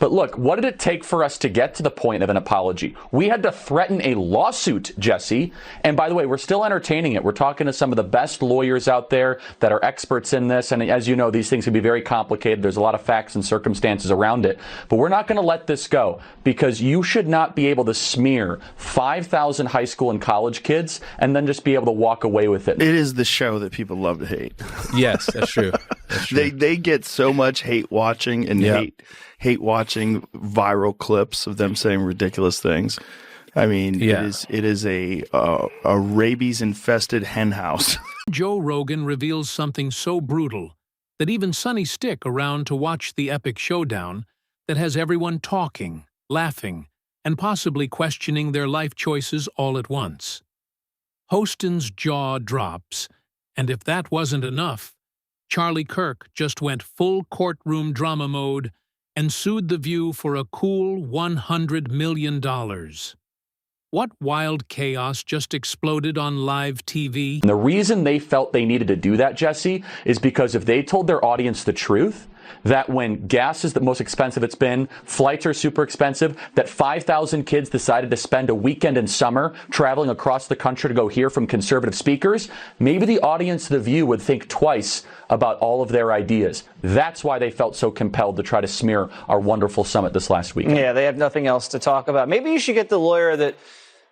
But look, what did it take for us to get to the point of an apology? We had to threaten a lawsuit, Jesse. And by the way, we're still entertaining it. We're talking to some of the best lawyers out there that are experts in this. And as you know, these things can be very complicated. There's a lot of facts and circumstances around it. But we're not going to let this go, because you should not be able to smear 5,000 high school and college kids and then just be able to walk away with it. It is the show that people love to hate. Yes, that's true. That's true. They get so much hate watching and hate watching viral clips of them saying ridiculous things. I mean, it is a rabies-infested hen house. Joe Rogan reveals something so brutal that even Sunny stick around to watch the epic showdown that has everyone talking, laughing, and possibly questioning their life choices all at once. Hostin's jaw drops, and if that wasn't enough, Charlie Kirk just went full courtroom drama mode and sued The View for a cool $100 million. What wild chaos just exploded on live TV? And the reason they felt they needed to do that, Jesse, is because if they told their audience the truth, that when gas is the most expensive it's been, flights are super expensive, that 5,000 kids decided to spend a weekend in summer traveling across the country to go hear from conservative speakers, maybe the audience of The View would think twice about all of their ideas. That's why they felt so compelled to try to smear our wonderful summit this last weekend. Yeah, they have nothing else to talk about. Maybe you should get the lawyer that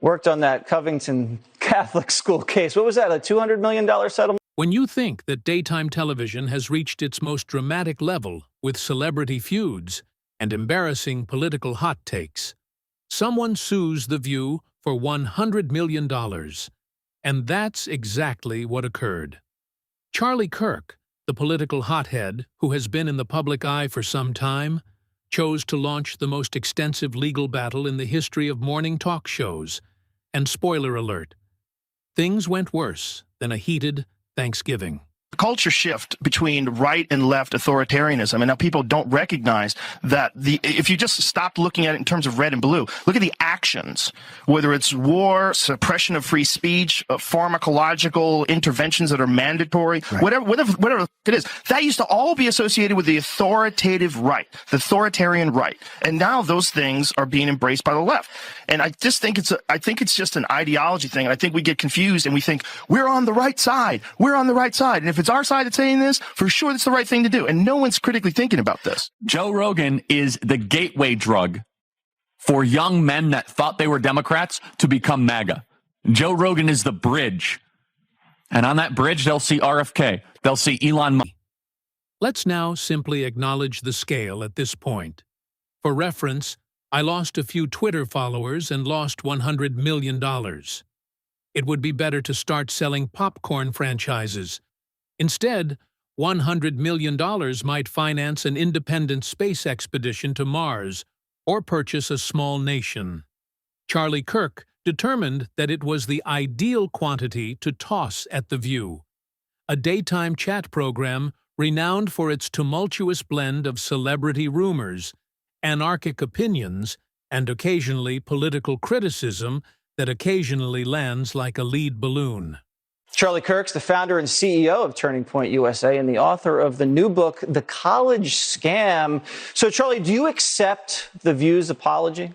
worked on that Covington Catholic school case. What was that, a $200 million settlement? When you think that daytime television has reached its most dramatic level with celebrity feuds and embarrassing political hot takes, someone sues The View for $100 million. And that's exactly what occurred. Charlie Kirk, the political hothead who has been in the public eye for some time, chose to launch the most extensive legal battle in the history of morning talk shows. And spoiler alert, things went worse than a heated Thanksgiving. Culture shift between right and left authoritarianism, and now people don't recognize that if you just stop looking at it in terms of red and blue, look at the actions, whether it's war, suppression of free speech, pharmacological interventions that are mandatory, right, whatever it is, that used to all be associated with the authoritative right, the authoritarian right, and now those things are being embraced by the left. And I just think it's just an ideology thing, and I think we get confused and we think we're on the right side, and if it's our side that's saying this, for sure that's the right thing to do. And no one's critically thinking about this. Joe Rogan is the gateway drug for young men that thought they were Democrats to become MAGA. Joe Rogan is the bridge. And on that bridge, they'll see RFK. They'll see Elon Musk. Let's now simply acknowledge the scale at this point. For reference, I lost a few Twitter followers and lost $100 million. It would be better to start selling popcorn franchises. Instead, $100 million might finance an independent space expedition to Mars or purchase a small nation. Charlie Kirk determined that it was the ideal quantity to toss at The View, a daytime chat program renowned for its tumultuous blend of celebrity rumors, anarchic opinions, and occasionally political criticism that occasionally lands like a lead balloon. Charlie Kirk's the founder and CEO of Turning Point USA and the author of the new book, The College Scam. So, Charlie, do you accept The View's apology?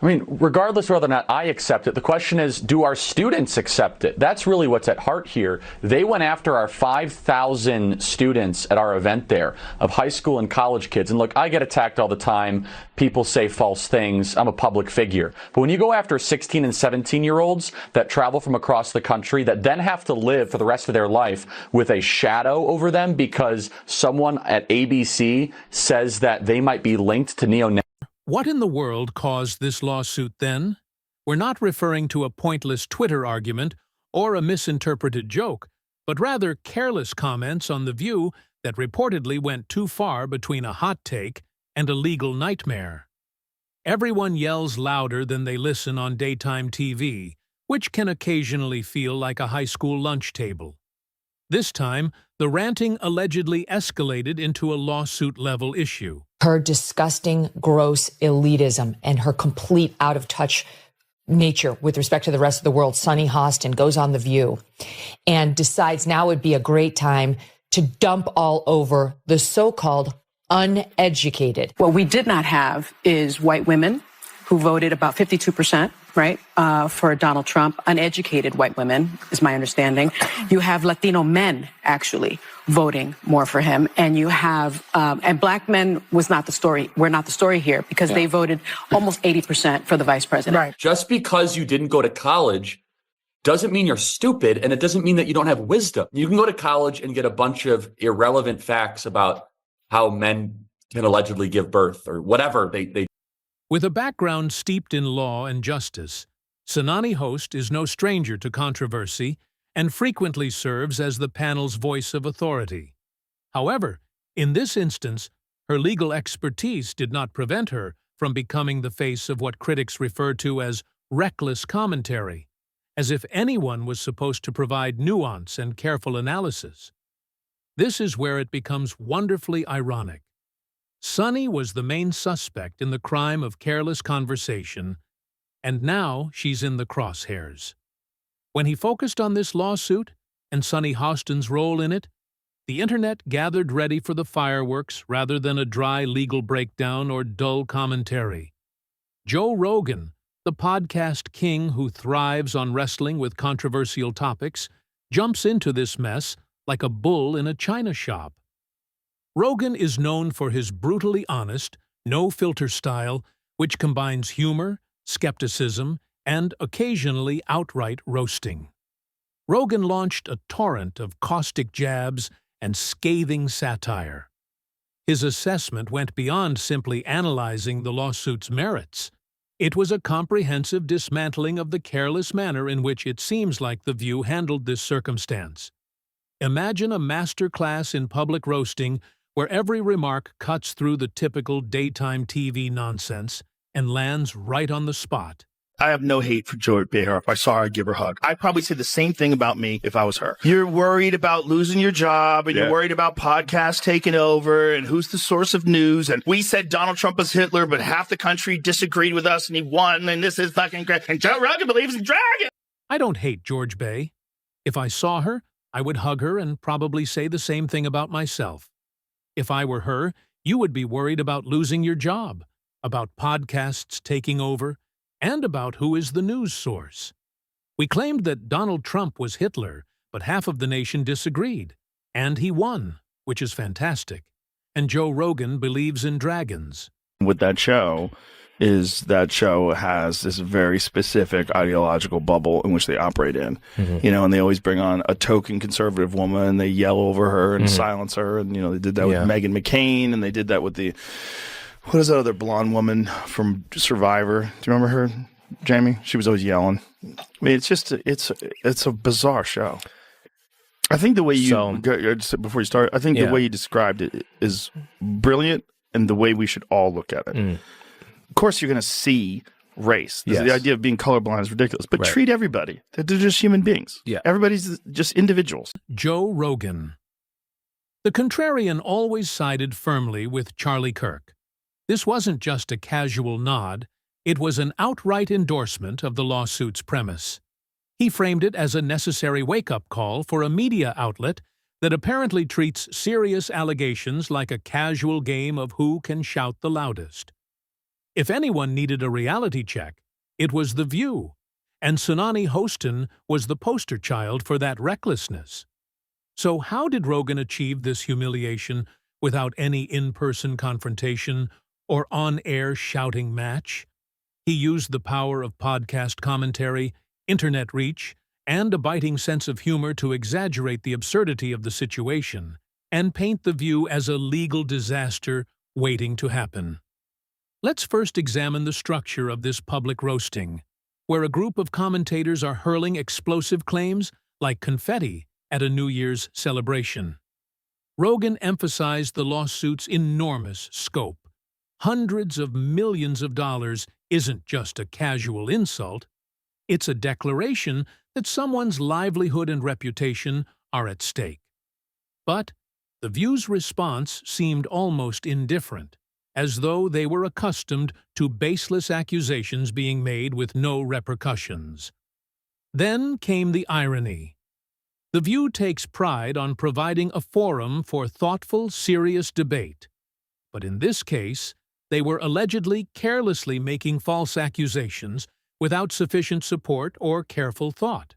I mean, regardless of whether or not I accept it, the question is, do our students accept it? That's really what's at heart here. They went after our 5,000 students at our event there of high school and college kids. And look, I get attacked all the time. People say false things. I'm a public figure. But when you go after 16 and 17-year-olds that travel from across the country that then have to live for the rest of their life with a shadow over them because someone at ABC says that they might be linked to neo-Nazis. What in the world caused this lawsuit then? We're not referring to a pointless Twitter argument or a misinterpreted joke, but rather careless comments on The View that reportedly went too far between a hot take and a legal nightmare. Everyone yells louder than they listen on daytime TV, which can occasionally feel like a high school lunch table. This time, the ranting allegedly escalated into a lawsuit-level issue. Her disgusting, gross elitism and her complete out-of-touch nature with respect to the rest of the world. Sunny Hostin goes on The View and decides now would be a great time to dump all over the so-called uneducated. What we did not have is white women who voted about 52%, right, for Donald Trump. Uneducated white women, is my understanding. You have Latino men, actually, voting more for him. And you have, and black men was not the story. We're not the story here because they voted almost 80% for the vice president. Right. Just because you didn't go to college doesn't mean you're stupid, and it doesn't mean that you don't have wisdom. You can go to college and get a bunch of irrelevant facts about how men can allegedly give birth or whatever they With a background steeped in law and justice, Sunny Hostin is no stranger to controversy and frequently serves as the panel's voice of authority. However, in this instance, her legal expertise did not prevent her from becoming the face of what critics refer to as reckless commentary, as if anyone was supposed to provide nuance and careful analysis. This is where it becomes wonderfully ironic. Sunny was the main suspect in the crime of careless conversation, and now she's in the crosshairs. When he focused on this lawsuit and Sunny Hostin's role in it, the internet gathered ready for the fireworks rather than a dry legal breakdown or dull commentary. Joe Rogan, the podcast king who thrives on wrestling with controversial topics, jumps into this mess like a bull in a china shop. Rogan is known for his brutally honest, no-filter style, which combines humor, skepticism, and occasionally outright roasting. Rogan launched a torrent of caustic jabs and scathing satire. His assessment went beyond simply analyzing the lawsuit's merits. It was a comprehensive dismantling of the careless manner in which it seems like The View handled this circumstance. Imagine a master class in public roasting where every remark cuts through the typical daytime TV nonsense and lands right on the spot. I have no hate for Joy Behar. If I saw her, I'd give her a hug. I'd probably say the same thing about me if I was her. You're worried about losing your job, and you're worried about podcasts taking over, and who's the source of news, and we said Donald Trump was Hitler, but half the country disagreed with us, and he won, and this is fucking great, and Joe Rogan believes in dragons. I don't hate George Bay. If I saw her, I would hug her and probably say the same thing about myself. If I were her, you would be worried about losing your job, about podcasts taking over, and about who is the news source. We claimed that Donald Trump was Hitler, but half of the nation disagreed, and he won, which is fantastic. And Joe Rogan believes in dragons. With that show has this very specific ideological bubble in which they operate in, and they always bring on a token conservative woman and they yell over her and silence her. And, they did that with Meghan McCain, and they did that with what is that other blonde woman from Survivor? Do you remember her, Jamie? She was always yelling. I mean, it's a bizarre show. I think the way before you start, I think the way you described it is brilliant, and the way we should all look at it. Of course, you're going to see race. The idea of being colorblind is ridiculous, but treat everybody. They're just human beings. Yeah. Everybody's just individuals. Joe Rogan. The contrarian always sided firmly with Charlie Kirk. This wasn't just a casual nod, it was an outright endorsement of the lawsuit's premise. He framed it as a necessary wake-up call for a media outlet that apparently treats serious allegations like a casual game of who can shout the loudest. If anyone needed a reality check, it was The View, and Sunny Hostin was the poster child for that recklessness. So how did Rogan achieve this humiliation without any in-person confrontation or on-air shouting match? He used the power of podcast commentary, internet reach, and a biting sense of humor to exaggerate the absurdity of the situation and paint The View as a legal disaster waiting to happen. Let's first examine the structure of this public roasting, where a group of commentators are hurling explosive claims like confetti at a New Year's celebration. Rogan emphasized the lawsuit's enormous scope. Hundreds of millions of dollars isn't just a casual insult. It's a declaration that someone's livelihood and reputation are at stake. But The View's response seemed almost indifferent, as though they were accustomed to baseless accusations being made with no repercussions. Then came the irony. The View takes pride on providing a forum for thoughtful, serious debate. But in this case, they were allegedly carelessly making false accusations without sufficient support or careful thought.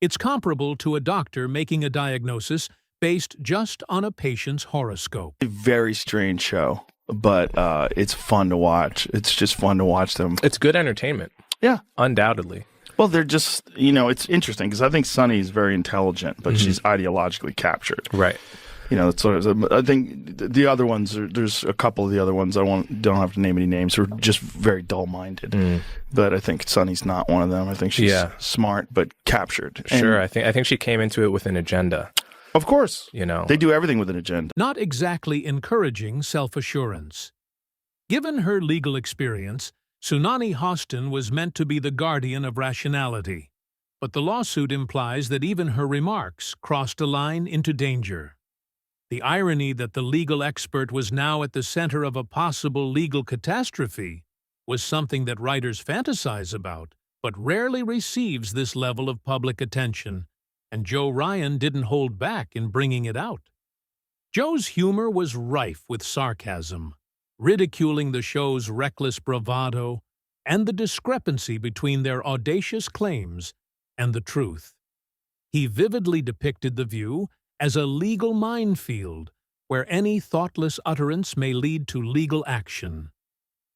It's comparable to a doctor making a diagnosis based just on a patient's horoscope. A very strange show, but it's fun to watch. It's just fun to watch them. It's good entertainment. Yeah. Undoubtedly. Well, they're just, it's interesting because I think Sunny is very intelligent, but she's ideologically captured. Right. That's sort of, I think the other ones, there's a couple of the other ones, don't have to name any names, who are just very dull-minded. But I think Sunny's not one of them. I think she's smart, but captured. Sure, I think she came into it with an agenda. Of course. They do everything with an agenda. Not exactly encouraging self-assurance. Given her legal experience, Sunny Hostin was meant to be the guardian of rationality. But the lawsuit implies that even her remarks crossed a line into danger. The irony that the legal expert was now at the center of a possible legal catastrophe was something that writers fantasize about, but rarely receives this level of public attention, and Joe Ryan didn't hold back in bringing it out. Joe's humor was rife with sarcasm, ridiculing the show's reckless bravado and the discrepancy between their audacious claims and the truth. He vividly depicted The View as a legal minefield where any thoughtless utterance may lead to legal action.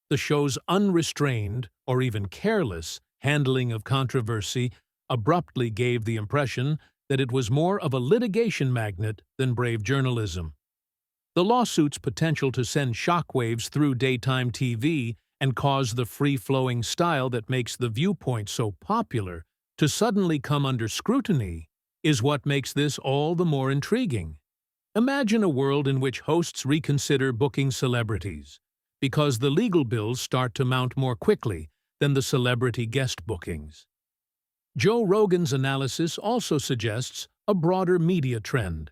The show's unrestrained, or even careless, handling of controversy abruptly gave the impression that it was more of a litigation magnet than brave journalism. The lawsuit's potential to send shockwaves through daytime TV and cause the free-flowing style that makes The Viewpoint so popular to suddenly come under scrutiny is what makes this all the more intriguing. Imagine a world in which hosts reconsider booking celebrities, because the legal bills start to mount more quickly than the celebrity guest bookings. Joe Rogan's analysis also suggests a broader media trend.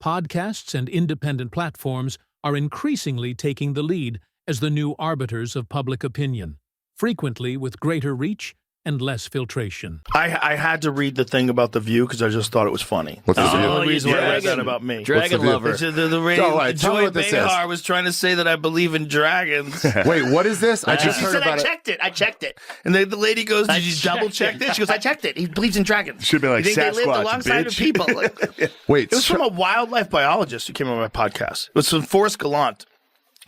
Podcasts and independent platforms are increasingly taking the lead as the new arbiters of public opinion, frequently with greater reach and less filtration. I had to read the thing about The View because I just thought it was funny. What's That's the the only reason why I read that about me. Dragon lover. The radio, Joy Behar was trying to say that I believe in dragons. Wait, what is this? I just heard about it. I checked it. And the lady goes, did you double check this? She goes, I checked it. He believes in dragons. Should be like you think Sasquatch, they lived alongside of people. Wait, it was from a wildlife biologist who came on my podcast. It was from Forrest Gallant.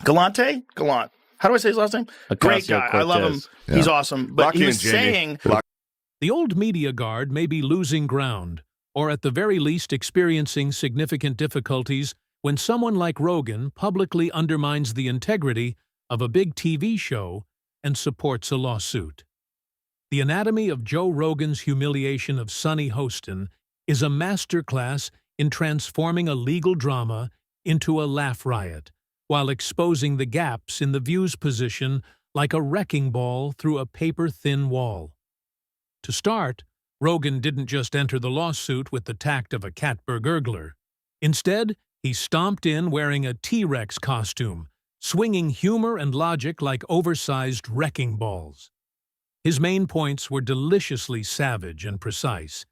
Gallant? How do I say his last name? Great guy. I love him. Yeah. He's awesome. But he was saying... The old media guard may be losing ground, or at the very least experiencing significant difficulties when someone like Rogan publicly undermines the integrity of a big TV show and supports a lawsuit. The anatomy of Joe Rogan's humiliation of Sunny Hostin is a masterclass in transforming a legal drama into a laugh riot, while exposing the gaps in The View's position like a wrecking ball through a paper-thin wall. To start, Rogan didn't just enter the lawsuit with the tact of a cat burglar. Instead, he stomped in wearing a T-Rex costume, swinging humor and logic like oversized wrecking balls. His main points were deliciously savage and precise.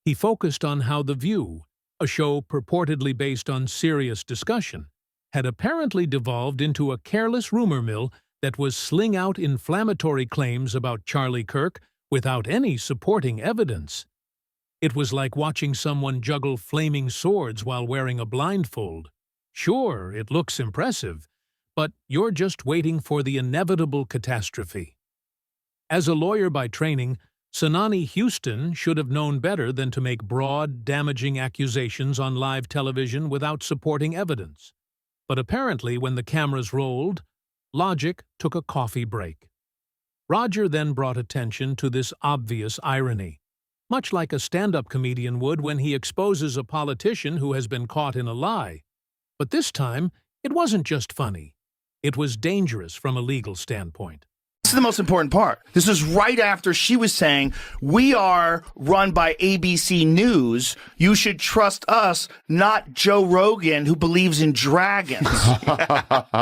He focused on how The View, a show purportedly based on serious discussion, had apparently devolved into a careless rumor mill that was sling out inflammatory claims about Charlie Kirk without any supporting evidence. It was like watching someone juggle flaming swords while wearing a blindfold. Sure, it looks impressive, but you're just waiting for the inevitable catastrophe. As a lawyer by training, Sunny Hostin should have known better than to make broad, damaging accusations on live television without supporting evidence. But apparently, when the cameras rolled, logic took a coffee break. Roger then brought attention to this obvious irony, much like a stand-up comedian would when he exposes a politician who has been caught in a lie. But this time, it wasn't just funny. It was dangerous from a legal standpoint. This is the most important part. This is right after she was saying, we are run by ABC News. You should trust us, not Joe Rogan, who believes in dragons.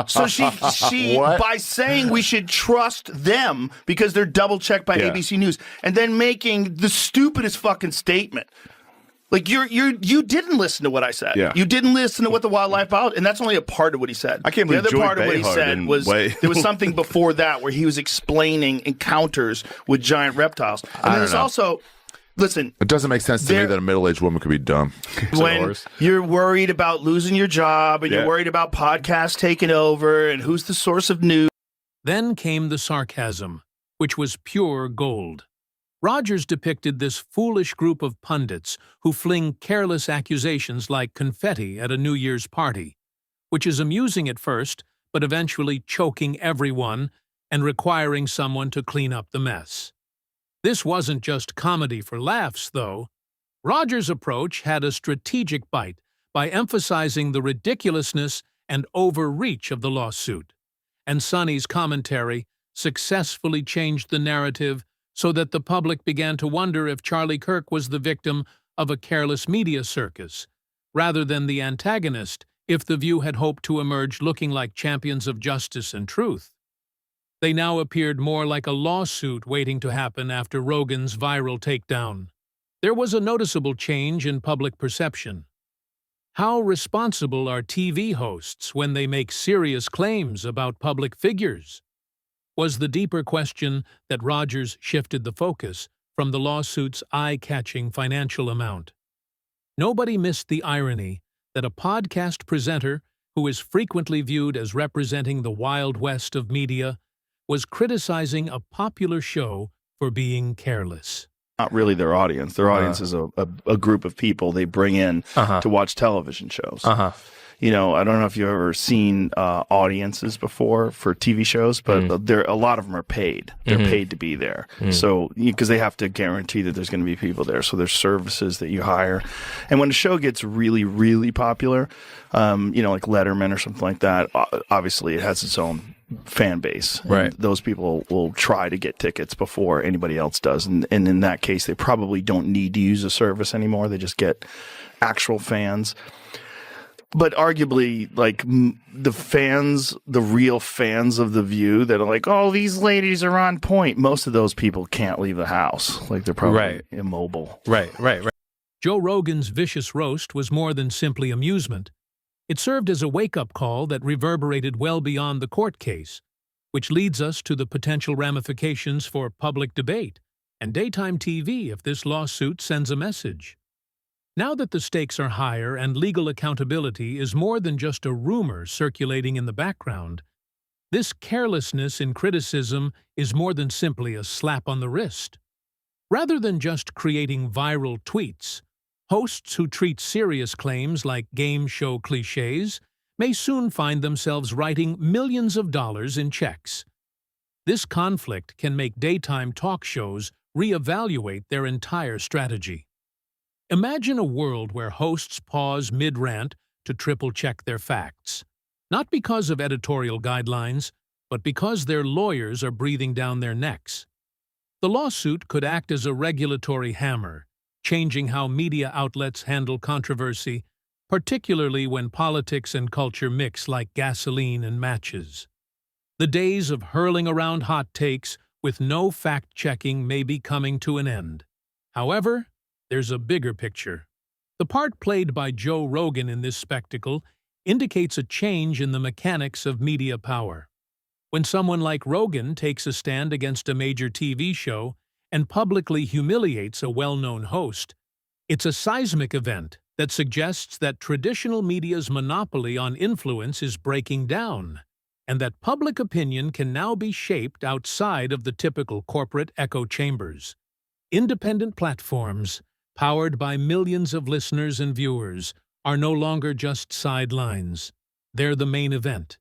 So she by saying we should trust them because they're double-checked by ABC News, and then making the stupidest fucking statement. Like you didn't listen to what I said. Yeah. You didn't listen to what the wildlife biologist, and that's only a part of what he said. I can't believe the other Joy part of what he Behar said didn't was weigh- there was something before that where he was explaining encounters with giant reptiles. And then there's also, listen, It doesn't make sense to me that a middle-aged woman could be dumb. when you're worried about losing your job and you're worried about podcasts taking over and who's the source of news. Then came the sarcasm, which was pure gold. Rogers depicted this foolish group of pundits who fling careless accusations like confetti at a New Year's party, which is amusing at first, but eventually choking everyone and requiring someone to clean up the mess. This wasn't just comedy for laughs, though. Rogers' approach had a strategic bite by emphasizing the ridiculousness and overreach of the lawsuit, and Sunny's commentary successfully changed the narrative so that the public began to wonder if Charlie Kirk was the victim of a careless media circus, rather than the antagonist if The View had hoped to emerge looking like champions of justice and truth. They now appeared more like a lawsuit waiting to happen after Rogan's viral takedown. There was a noticeable change in public perception. How responsible are TV hosts when they make serious claims about public figures? Was the deeper question that Rogers shifted the focus from the lawsuit's eye-catching financial amount. Nobody missed the irony that a podcast presenter who is frequently viewed as representing the Wild West of media was criticizing a popular show for being careless. Not really their audience. Their audience is a group of people they bring in to watch television shows. You know, I don't know if you've ever seen audiences before for TV shows, but a lot of them are paid. They're paid to be there. So, because they have to guarantee that there's going to be people there. So there's services that you hire. And when a show gets really, really popular, you know, like Letterman or something like that, obviously it has its own fan base. Right. Those people will try to get tickets before anybody else does. And in that case, they probably don't need to use a service anymore. They just get actual fans. But arguably, like the fans, the real fans of The View that are like, oh, these ladies are on point. Most of those people can't leave the house. Like they're probably immobile. Right. Joe Rogan's vicious roast was more than simply amusement. It served as a wake-up call that reverberated well beyond the court case, which leads us to the potential ramifications for public debate and daytime TV if this lawsuit sends a message. Now that the stakes are higher and legal accountability is more than just a rumor circulating in the background, this carelessness in criticism is more than simply a slap on the wrist. Rather than just creating viral tweets, hosts who treat serious claims like game show cliches may soon find themselves writing millions of dollars in checks. This conflict can make daytime talk shows reevaluate their entire strategy. Imagine a world where hosts pause mid-rant to triple-check their facts, not because of editorial guidelines, but because their lawyers are breathing down their necks. The lawsuit could act as a regulatory hammer, changing how media outlets handle controversy, particularly when politics and culture mix like gasoline and matches. The days of hurling around hot takes with no fact-checking may be coming to an end. However, there's a bigger picture. The part played by Joe Rogan in this spectacle indicates a change in the mechanics of media power. When someone like Rogan takes a stand against a major TV show and publicly humiliates a well-known host, it's a seismic event that suggests that traditional media's monopoly on influence is breaking down, and that public opinion can now be shaped outside of the typical corporate echo chambers. Independent platforms, powered by millions of listeners and viewers, are no longer just sidelines. They're the main event.